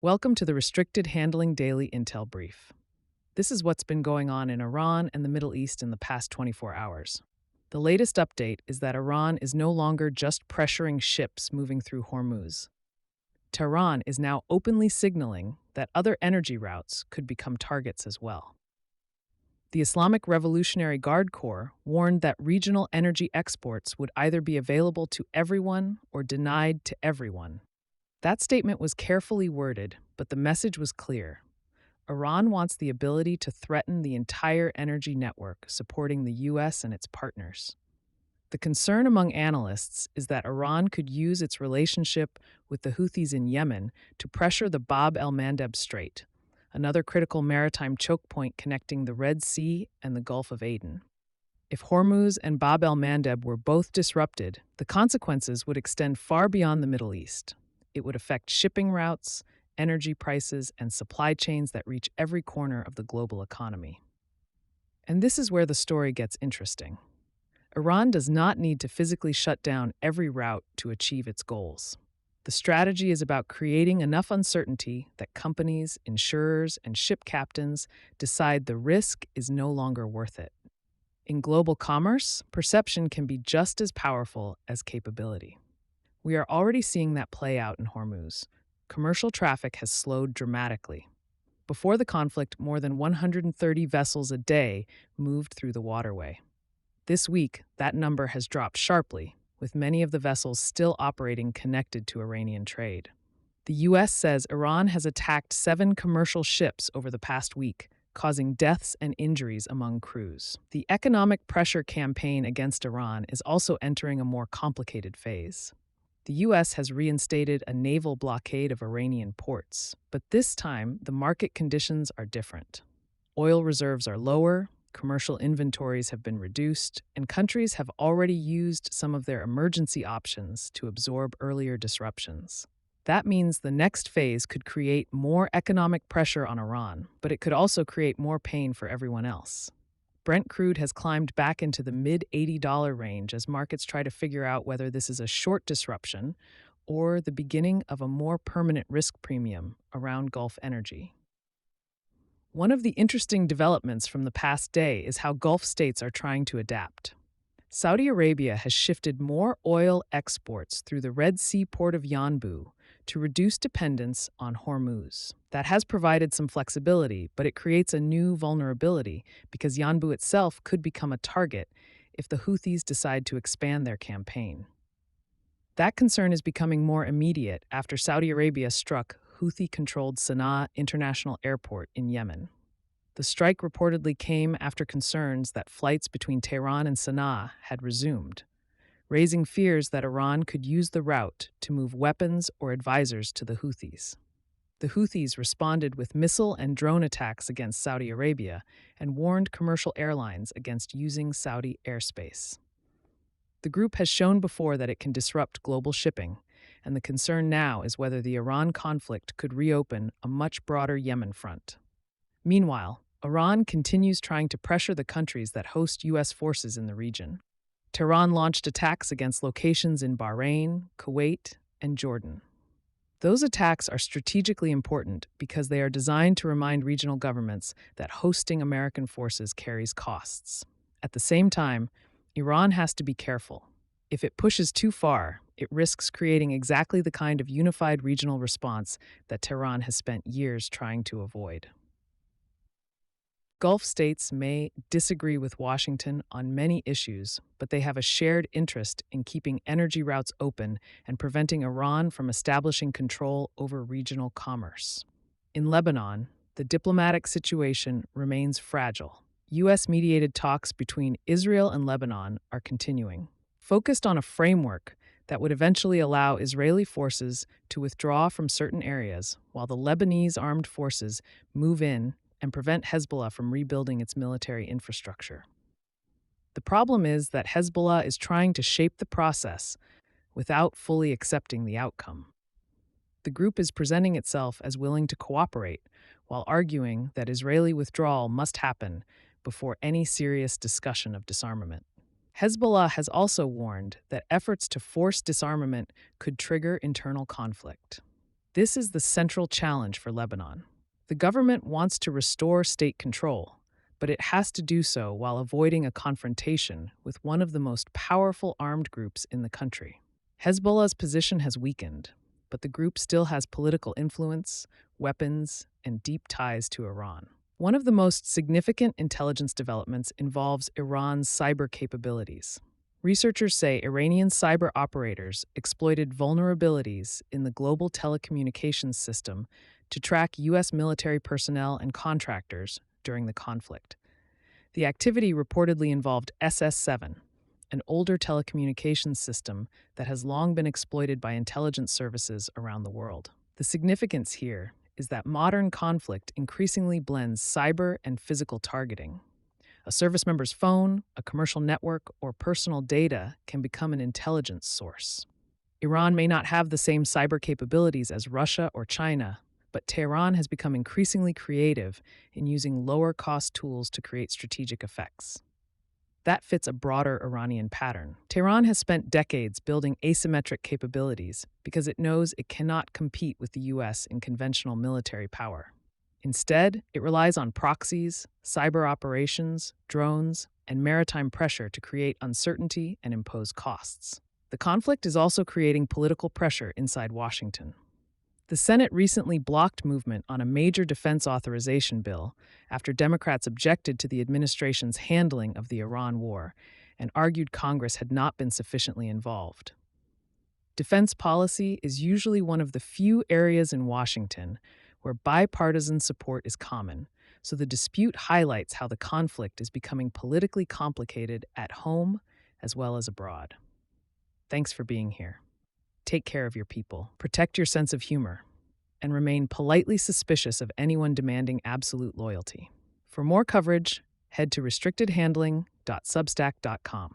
Welcome to the Restricted Handling Daily Intel Brief. This is what's been going on in Iran and the Middle East in the past 24 hours. The latest update is that Iran is no longer just pressuring ships moving through Hormuz. Tehran is now openly signaling that other energy routes could become targets as well. The Islamic Revolutionary Guard Corps warned that regional energy exports would either be available to everyone or denied to everyone. That statement was carefully worded, but the message was clear. Iran wants the ability to threaten the entire energy network supporting the U.S. and its partners. The concern among analysts is that Iran could use its relationship with the Houthis in Yemen to pressure the Bab el-Mandeb Strait, another critical maritime choke point connecting the Red Sea and the Gulf of Aden. If Hormuz and Bab el-Mandeb were both disrupted, the consequences would extend far beyond the Middle East. It would affect shipping routes, energy prices, and supply chains that reach every corner of the global economy. And this is where the story gets interesting. Iran does not need to physically shut down every route to achieve its goals. The strategy is about creating enough uncertainty that companies, insurers, and ship captains decide the risk is no longer worth it. In global commerce, perception can be just as powerful as capability. We are already seeing that play out in Hormuz. Commercial traffic has slowed dramatically. Before the conflict, more than 130 vessels a day moved through the waterway. This week, that number has dropped sharply, with many of the vessels still operating connected to Iranian trade. The U.S. says Iran has attacked 7 commercial ships over the past week, causing deaths and injuries among crews. The economic pressure campaign against Iran is also entering a more complicated phase. The U.S. has reinstated a naval blockade of Iranian ports, but this time the market conditions are different. Oil reserves are lower, commercial inventories have been reduced, and countries have already used some of their emergency options to absorb earlier disruptions. That means the next phase could create more economic pressure on Iran, but it could also create more pain for everyone else. Brent crude has climbed back into the mid-$80 range as markets try to figure out whether this is a short disruption or the beginning of a more permanent risk premium around Gulf energy. One of the interesting developments from the past day is how Gulf states are trying to adapt. Saudi Arabia has shifted more oil exports through the Red Sea port of Yanbu to reduce dependence on Hormuz. That has provided some flexibility, but it creates a new vulnerability because Yanbu itself could become a target if the Houthis decide to expand their campaign. That concern is becoming more immediate after Saudi Arabia struck Houthi-controlled Sana'a International Airport in Yemen. The strike reportedly came after concerns that flights between Tehran and Sana'a had resumed, raising fears that Iran could use the route to move weapons or advisors to the Houthis. The Houthis responded with missile and drone attacks against Saudi Arabia and warned commercial airlines against using Saudi airspace. The group has shown before that it can disrupt global shipping, and the concern now is whether the Iran conflict could reopen a much broader Yemen front. Meanwhile, Iran continues trying to pressure the countries that host U.S. forces in the region. Tehran launched attacks against locations in Bahrain, Kuwait, and Jordan. Those attacks are strategically important because they are designed to remind regional governments that hosting American forces carries costs. At the same time, Iran has to be careful. If it pushes too far, it risks creating exactly the kind of unified regional response that Tehran has spent years trying to avoid. Gulf states may disagree with Washington on many issues, but they have a shared interest in keeping energy routes open and preventing Iran from establishing control over regional commerce. In Lebanon, the diplomatic situation remains fragile. U.S.-mediated talks between Israel and Lebanon are continuing, focused on a framework that would eventually allow Israeli forces to withdraw from certain areas while the Lebanese armed forces move in and prevent Hezbollah from rebuilding its military infrastructure. The problem is that Hezbollah is trying to shape the process without fully accepting the outcome. The group is presenting itself as willing to cooperate, while arguing that Israeli withdrawal must happen before any serious discussion of disarmament. Hezbollah has also warned that efforts to force disarmament could trigger internal conflict. This is the central challenge for Lebanon. The government wants to restore state control, but it has to do so while avoiding a confrontation with one of the most powerful armed groups in the country. Hezbollah's position has weakened, but the group still has political influence, weapons, and deep ties to Iran. One of the most significant intelligence developments involves Iran's cyber capabilities. Researchers say Iranian cyber operators exploited vulnerabilities in the global telecommunications system to track U.S. military personnel and contractors during the conflict. The activity reportedly involved SS-7, an older telecommunications system that has long been exploited by intelligence services around the world. The significance here is that modern conflict increasingly blends cyber and physical targeting. A service member's phone, a commercial network, or personal data can become an intelligence source. Iran may not have the same cyber capabilities as Russia or China, but Tehran has become increasingly creative in using lower-cost tools to create strategic effects. That fits a broader Iranian pattern. Tehran has spent decades building asymmetric capabilities because it knows it cannot compete with the U.S. in conventional military power. Instead, it relies on proxies, cyber operations, drones, and maritime pressure to create uncertainty and impose costs. The conflict is also creating political pressure inside Washington. The Senate recently blocked movement on a major defense authorization bill after Democrats objected to the administration's handling of the Iran war and argued Congress had not been sufficiently involved. Defense policy is usually one of the few areas in Washington where bipartisan support is common, so the dispute highlights how the conflict is becoming politically complicated at home as well as abroad. Thanks for being here. Take care of your people, protect your sense of humor, and remain politely suspicious of anyone demanding absolute loyalty. For more coverage, head to restrictedhandling.substack.com.